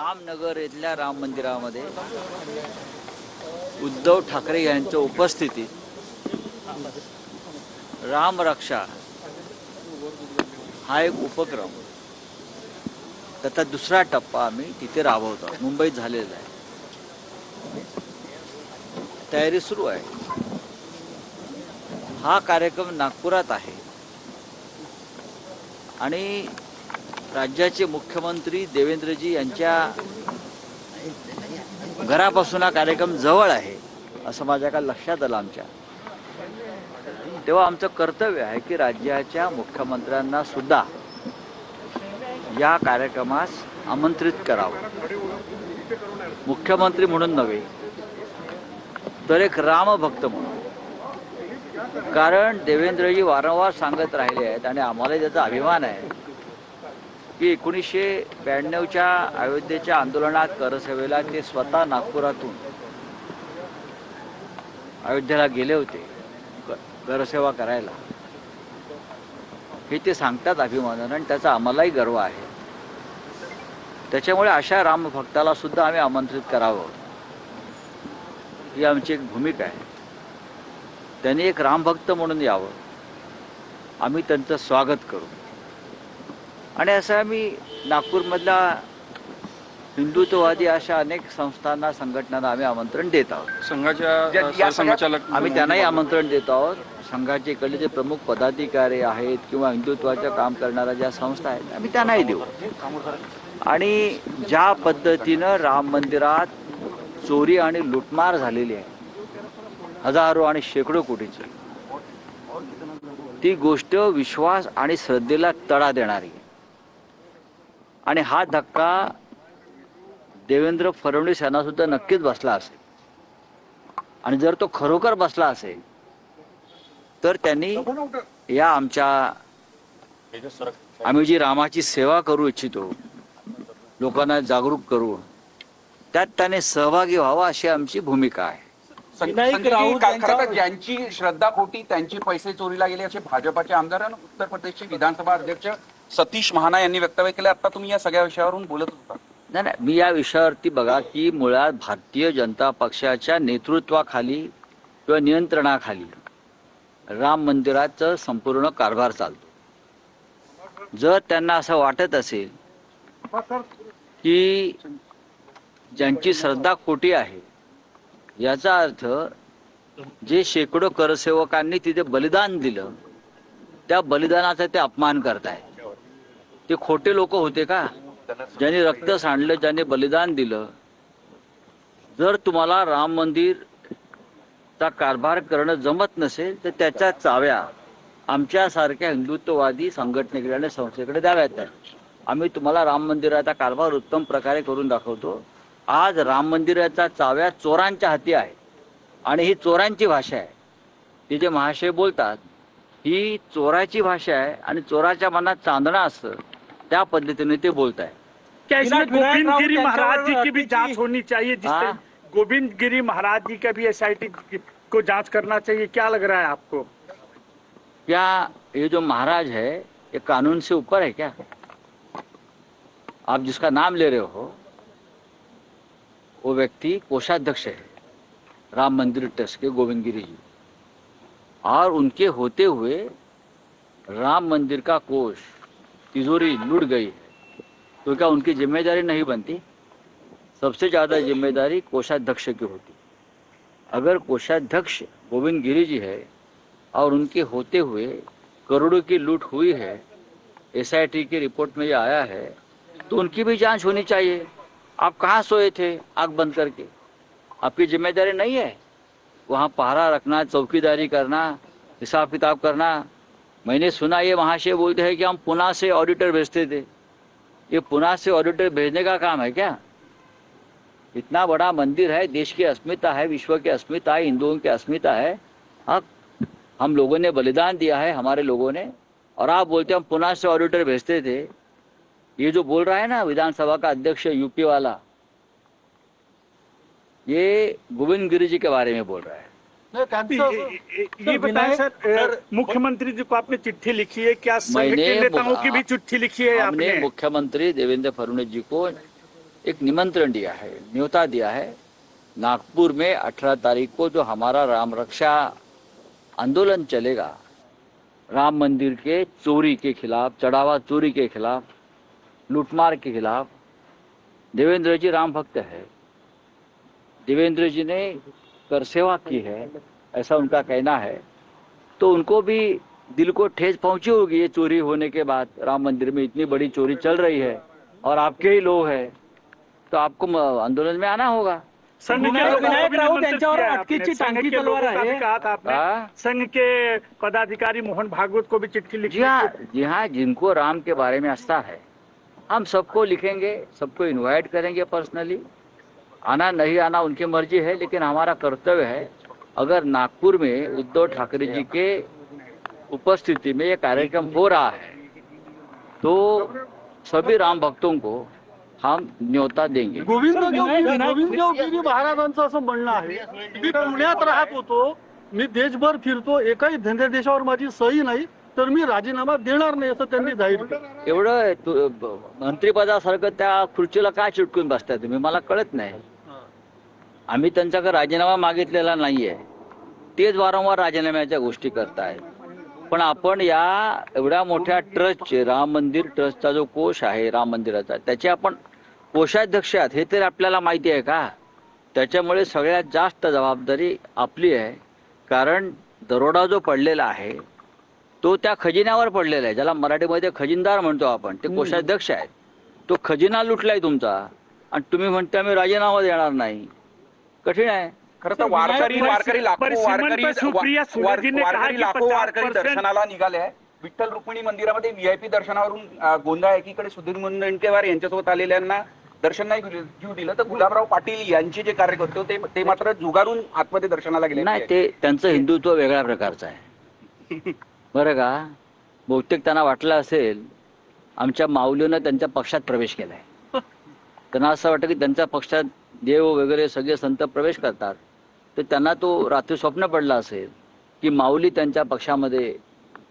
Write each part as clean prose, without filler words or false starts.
रामनगर येथील राम मंदिरामध्ये उद्धव ठाकरे यांच्या उपस्थितीत राम रक्षा हा एक उपक्रम, त्याचा दुसरा टप्पा आम्ही तिथे राबवतो. मुंबईत झालेला आहे, तयारी सुरू आहे. हा कार्यक्रम नागपुरात आहे आणि राज्याचे मुख्यमंत्री देवेंद्रजी यांच्या घरापासून हा कार्यक्रम जवळ आहे असं माझ्या का लक्षात आलं आमच्या. तेव्हा आमचं कर्तव्य आहे की राज्याच्या मुख्यमंत्र्यांना सुद्धा या कार्यक्रमास आमंत्रित करावं. मुख्यमंत्री म्हणून नव्हे तर एक रामभक्त म्हणून. कारण देवेंद्रजी वारंवार सांगत राहिले आहेत आणि आम्हाला त्याचा अभिमान आहे की 1992च्या अयोध्येच्या आंदोलनात करसेवेला ते स्वतः नागपुरातून अयोध्येला गेले होते करसेवा करायला. हे ते सांगतात अभिमानानं आणि त्याचा आम्हालाही गर्व आहे. त्याच्यामुळे अशा रामभक्ताला सुद्धा आम्ही आमंत्रित करावं ही आमची एक भूमिका आहे. त्यांनी एक रामभक्त म्हणून यावं, आम्ही त्यांचं स्वागत करू. आणि असं आम्ही नागपूरमधल्या हिंदुत्ववादी अशा अनेक संस्थांना संघटनांना आम्ही आमंत्रण देत आहोत. संघाच्या संचालक आम्ही त्यांनाही आमंत्रण देत आहोत. संघाचे इकडले जे प्रमुख पदाधिकारी आहेत किंवा हिंदुत्वाचं काम करणाऱ्या ज्या संस्था आहेत आम्ही त्यांनाही देऊ. आणि ज्या पद्धतीनं राम मंदिरात चोरी आणि लुटमार झालेली आहे हजारो आणि शेकडो कोटीची, ती गोष्ट विश्वास आणि श्रद्धेला तडा देणारी आहे. आणि हा धक्का देवेंद्र फडणवीस यांना सुद्धा नक्कीच बसला असेल. आणि जर तो खरोखर बसला असेल तर त्यांनी या आम्ही जी रामाची सेवा करू इच्छितो, लोकांना जागरूक करू, त्यात त्याने सहभागी व्हावा अशी आमची भूमिका आहे. ज्यांची श्रद्धापोटी त्यांचे पैसे चोरीला गेले असे भाजपाचे आमदार आणि उत्तर प्रदेशचे विधानसभा अध्यक्ष सतीश महाना यांनी वक्तव्य केले. आता तुम्ही या सगळ्या विषयावरून बोलत होता. नाही, मी या विषयावरती बघा की मुळात भारतीय जनता पक्षाच्या नेतृत्वाखाली किंवा नियंत्रणाखाली राम मंदिराचं संपूर्ण कारभार चालतो. जर त्यांना असं वाटत असेल की ज्यांची श्रद्धा खोटी आहे, याचा अर्थ जे शेकडो करसेवकांनी तिथे बलिदान दिलं त्या बलिदानाचा ते अपमान करतायत. ते खोटे लोक होते का ज्यांनी रक्त सांडलं, ज्यांनी बलिदान दिलं? जर तुम्हाला राम मंदिरचा कारभार करणं जमत नसेल तर त्याच्या चाव्या आमच्यासारख्या हिंदुत्ववादी संघटनेकडे आणि संस्थेकडे द्याव्यात. आम्ही तुम्हाला राम मंदिराचा कारभार उत्तम प्रकारे करून दाखवतो. आज राम मंदिराचा चाव्या चोरांच्या हाती आहे आणि ही चोरांची भाषा आहे. ती जे महाशय बोलतात ही चोराची भाषा आहे आणि चोराच्या मनात चांदणं असतं त्या पद्धतीने ते बोलत आहे. क्या इसमें गोविंद गिरी महाराज जी की भी जांच होनी चाहिए? जिससे गोविंद गिरी महाराज जी का भी SIT को जांच करना चाहिए. क्या लग रहा है आपको? क्या ये जो महाराज है ये कानून से ऊपर है क्या? आप जिसका नाम ले रहे हो वो व्यक्ति कोषाध्यक्ष है राम मंदिर ट्रस्ट के, गोविंद गिरी जी, और उनके होते हुए राम मंदिर का कोष तिजोरी लूट गई है तो क्या उनकी जिम्मेदारी नहीं बनती? सबसे ज़्यादा जिम्मेदारी कोषाध्यक्ष की होती. अगर कोषाध्यक्ष गोविंद गिरी जी है और उनके होते हुए करोड़ों की लूट हुई है, SIT की रिपोर्ट में ये आया है, तो उनकी भी जांच होनी चाहिए. आप कहाँ सोए थे आँख बंद करके? आपकी जिम्मेदारी नहीं है वहाँ पहरा रखना, चौकीदारी करना, हिसाब किताब करना? मैंने सुना ये महाशय बोलते हैं कि हम पुणे से ऑडिटर भेजते थे. ये पुणे से ऑडिटर भेजने का काम है क्या? इतना बड़ा मंदिर है, देश की अस्मिता है, विश्व की अस्मिता है, हिंदुओं की अस्मिता है. हम लोगों ने बलिदान दिया है, हमारे लोगों ने, और आप बोलते हम पुणे से ऑडिटर भेजते थे. ये जो बोल रहा है ना विधानसभा का अध्यक्ष यूपी वाला, ये गोविंद गिरी जी के बारे में बोल रहा है. ये बताएं सर, मुख्यमंत्री जी को आपने चिट्ठी लिखी है क्या? संघ के नेताओं की भी चिट्ठी लिखी है हमने आपने? मुख्यमंत्री देवेंद्र फडणवीस जी को एक निमंत्रण दिया है, न्योता दिया है। नागपुर में 18 तारीख को जो हमारा राम रक्षा आंदोलन चलेगा, राम मंदिर के चोरी के खिलाफ, चढ़ावा चोरी के खिलाफ, लूटमार के खिलाफ। देवेंद्र जी राम भक्त है, देवेंद्र जी ने कर सेवा की है, ऐसा उनका कहना है। तो उनको भी दिल को ठेस पहुंची होगी ये चोरी होने के बाद। राम मंदिर में इतनी बड़ी चोरी चल रही है और आपके ही लोग हैं, तो आपको आंदोलन में आना होगा। संघ के विनायक लोगों को भी राऊत निमंत्रित यांच्यावर किया है अटकेची आपने। संघ टांगती के तलवार लोगों का भी आहे। कहा था आपने। हाँ? संघ के पदाधिकारी मोहन भागवत को भी चिट्ठी लिखी। जी हाँ, जिनको राम के बारे में आस्था है, हम सबको लिखेंगे, सबको इनवाइट करेंगे पर्सनली। आना नहीं आना उनकी मर्जी है, लेकिन हमारा कर्तव्य है, अगर नागपुर में उद्धव ठाकरे जी के उपस्थिति में ये कार्यक्रम हो रहा है तो सभी राम भक्तों को हम न्योता देंगे। गोविंदरावगिरी महाराजांचं असं म्हणणं आहे, मी पुण्यात राहत होतो, मी देशभर फिरतो, एकाही धंद्यादेशावर माझी सही नाही, तर मी राजीनामा देणार नाही असं त्यांनी जाहीर केलं। एवढं मंत्रिपदासारखं त्या खुर्चीला काय चिटकून बसताय तुम्ही, मला कळत नाही। आम्ही त्यांच्याकडे राजीनामा मागितलेला नाहीये, तेच वारंवार राजीनाम्याच्या गोष्टी करतायत। पण आपण या एवढ्या मोठ्या ट्रस्टचे, राम मंदिर ट्रस्टचा जो कोष आहे राम मंदिराचा, त्याचे आपण कोषाध्यक्ष आहात हे तरी आपल्याला माहिती आहे का? त्याच्यामुळे सगळ्यात जास्त जबाबदारी आपली आहे, कारण दरोडा जो पडलेला आहे तो त्या खजिन्यावर पडलेला आहे, ज्याला मराठीमध्ये खजिनदार म्हणतो आपण, ते कोषाध्यक्ष आहेत। तो खजिना लुटलाय तुमचा आणि तुम्ही म्हणता मी राजीनामा देणार नाही, कठीण आहे। खरं तर वारकरी लाखो वारकरी दर्शनाला निघाले आहे। विठ्ठल रुक्मिणी मंदिरामध्ये व्हीआयपी दर्शनावरून गोंधळ, एकीकडे सुधीर मुनगंटीवार यांच्यासोबत आलेल्यांना दर्शन नाही घेऊ दिलं, तर गुलाबराव पाटील यांचे जे कार्यकर्ते होते ते मात्र जुगारून आतमध्ये दर्शनाला गेले नाही, ते त्यांचं हिंदुत्व वेगळ्या प्रकारचं आहे बरं का। बहुतेक त्यांना वाटलं असेल आमच्या माऊलीनं त्यांच्या पक्षात प्रवेश केलाय, त्यांना असं वाटतं की त्यांच्या पक्षात देव वगैरे सगळे संत प्रवेश करतात, तर त्यांना तो रात्री स्वप्न पडला असेल की माऊली त्यांच्या पक्षामध्ये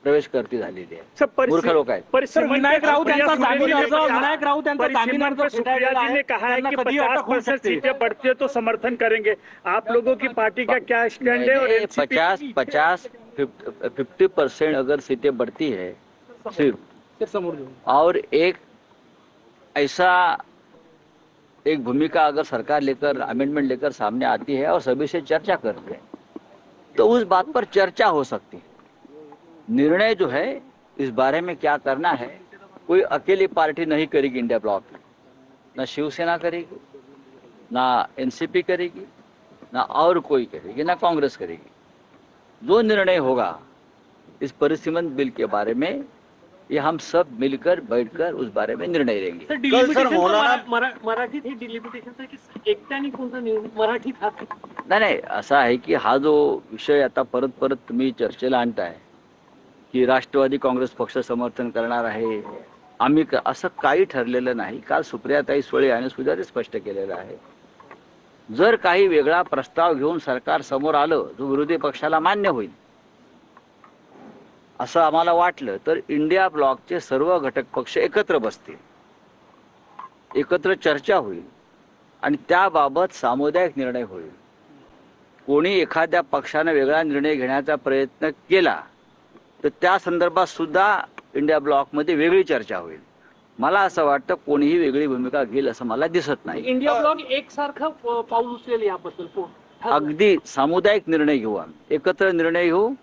प्रवेश करती झालेली आहे। मूर्ख लोक आहेत। विनायक राऊत यांचा जामीन अर्ज, विनायक राऊत यांचा जामीन अर्ज सुप्रिया जी ने कहा है कि 50% सीटें बढ़ती है तो समर्थन करेंगे। आप लोगों की पार्टी का क्या स्टैंड है? और एनसीपी 50% अगर सीटें बढ़ती है सिर्फ, और एक ऐसा एक भूमिका अगर सरकार लेकर, अमेंडमेंट लेकर सामने आती है और सभी से चर्चा करते हैं, तो उस बात पर चर्चा हो सकती है। निर्णय जो है इस बारे में क्या करना है, कोई अकेली पार्टी नहीं करेगी इंडिया ब्लॉक में, ना शिवसेना करेगी, ना एनसीपी करेगी, ना और कोई करेगी, ना कांग्रेस करेगी। जो निर्णय होगा इस परिसीमन बिल के बारे में, ये हम सब मिलकर बैठकर उस बारे में निर्णय लेंगे। मराठीत हे डिलिमिटेशन एकट्याने कोणतं मराठीत हा नाही, असा आहे की हा जो विषय आता परत परत तुम्ही चर्चेला आणताय की राष्ट्रवादी काँग्रेस पक्ष समर्थन करणार आहे, आम्ही असं काही ठरलेलं नाही। काल सुप्रियाताई सुळे यांनी सुद्धा ते स्पष्ट केलेलं आहे, जर काही वेगळा प्रस्ताव घेऊन सरकार समोर आलं जो विरोधी पक्षाला मान्य होईल असं आम्हाला वाटलं, तर इंडिया ब्लॉकचे सर्व घटक पक्ष एकत्र बसतील, एकत्र चर्चा होईल आणि त्याबाबत सामुदायिक निर्णय होईल। कोणी एखाद्या पक्षाने वेगळा निर्णय घेण्याचा प्रयत्न केला तर त्या संदर्भात सुद्धा इंडिया ब्लॉकमध्ये वेगळी चर्चा होईल। मला असं वाटतं कोणीही वेगळी भूमिका घेईल असं मला दिसत नाही। इंडिया ब्लॉक एकसारखं पाऊल उचलेल याबद्दल अगदी सामुदायिक निर्णय घेऊ, आम्ही एकत्र निर्णय घेऊ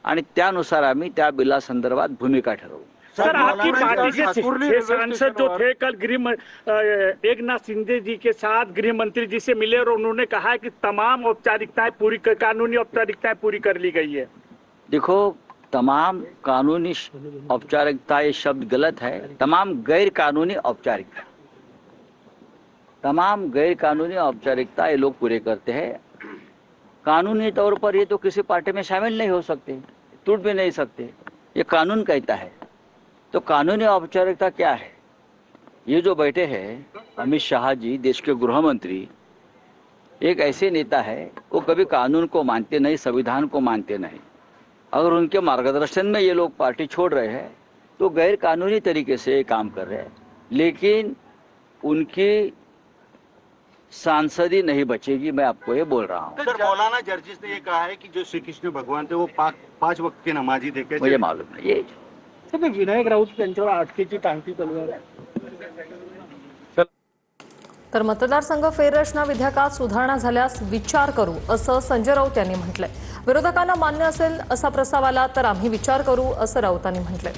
आणि त्यानुसार आम्ही त्या बिला संदर्भात भूमिका ठरवू। सर, आपकी पार्टी के 6 सांसद जो थे कल एकनाथ शिंदे जी के साथ गृह मंत्री जी से मिले और उन्होंने कहा है कि तमाम औपचारिकताएं पूरी, कानूनी औपचारिकताएं पूरी कर ली गई है। देखो, तमाम कानूनी औपचारिकता ये शब्द गलत है, तमाम गैर कानूनी औपचारिकता, तमाम गैर कानूनी औपचारिकता ये लोग पूरे करते हैं। कानूनी तौर पर ये तो किसी पार्टी में शामिल नहीं हो सकते, टूट भी नहीं सकते, ये कानून कहता है। तो कानूनी औपचारिकता क्या है? ये जो बैठे हैं अमित शाह जी, देश के गृह मंत्री, एक ऐसे नेता है वो कभी कानून को मानते नहीं, संविधान को मानते नहीं। अगर उनके मार्गदर्शन में ये लोग पार्टी छोड़ रहे हैं तो गैर कानूनी तरीके से काम कर रहे हैं, लेकिन उनकी सांसदी नहीं बचेगी, मैं आपको ये बोल रहा हूँ। सर, मौलाना जर्जिस ने ये कहा है कि जो श्री कृष्ण भगवान थे वो 5 वक्त के नमाजी थे। कैसे? मुझे मालूम नहीं ये। विनायक राऊत त्यांच्यावर अटकेची टांगती तलवार आहे. तर मतदारसंघ फेररचना विधेयकात सुधारणा झाल्यास विचार करू असं संजय राऊत यांनी म्हटलंय. विरोधकांना मान्य असेल असा प्रस्ताव आला तर आम्ही विचार करू असं राऊतांनी म्हटलंय.